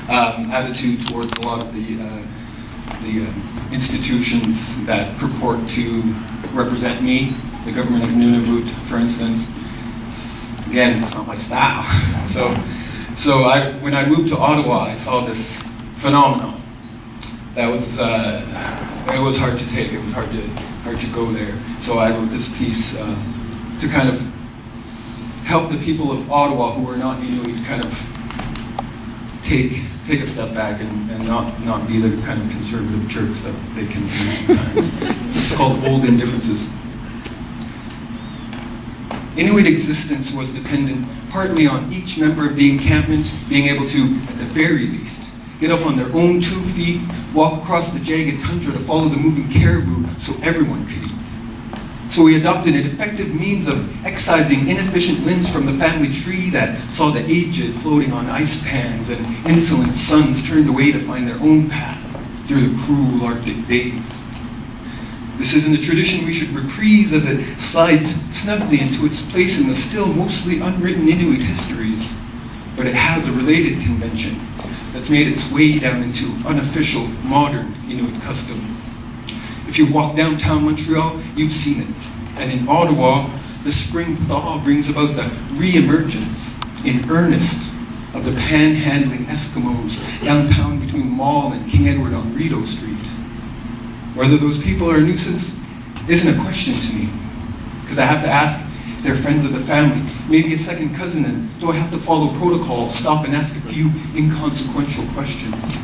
attitude towards a lot of the institutions that purport to represent me. The government of Nunavut, for instance. Again, it's not my style. When I moved to Ottawa, I saw this phenomenon. That was it was hard to take. It was hard to go there. So I wrote this piece to kind of help the people of Ottawa who are not Inuit kind of take a step back and not be the kind of conservative jerks that they can be sometimes. It's called Old Indifferences. Inuit existence was dependent partly on each member of the encampment being able to, at the very least, get up on their own 2 feet, walk across the jagged tundra to follow the moving caribou so everyone could eat. So we adopted an effective means of excising inefficient limbs from the family tree that saw the aged floating on ice pans and insolent sons turned away to find their own path through the cruel Arctic days. This isn't a tradition we should reprise as it slides snugly into its place in the still mostly unwritten Inuit histories, but it has a related convention that's made its way down into unofficial, modern Inuit custom. If you've walked downtown Montreal, you've seen it. And in Ottawa, the spring thaw brings about the re-emergence, in earnest, of the panhandling Eskimos downtown between Mall and King Edward on Rideau Street. Whether those people are a nuisance isn't a question to me, because I have to ask if they're friends of the family, maybe a second cousin, and do I have to follow protocol, stop and ask a few inconsequential questions?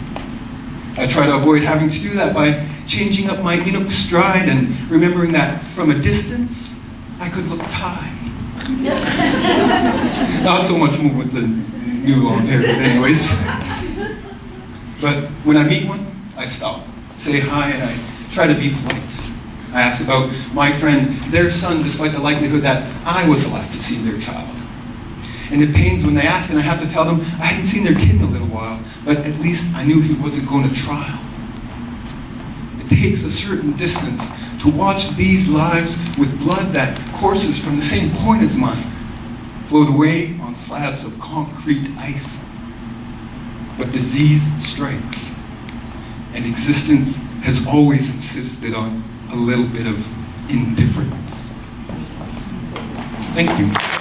I try to avoid having to do that by changing up my Inuk stride and remembering that from a distance, I could look Thai. Not so much more with the new long hair, but anyways. But when I meet one, I stop, say hi, and I try to be polite. I ask about my friend, their son, despite the likelihood that I was the last to see their child. And it pains when they ask and I have to tell them I hadn't seen their kid in a little while, but at least I knew he wasn't going to trial. It takes a certain distance to watch these lives with blood that courses from the same point as mine float away on slabs of concrete ice. But disease strikes, and existence has always insisted on a little bit of indifference. Thank you.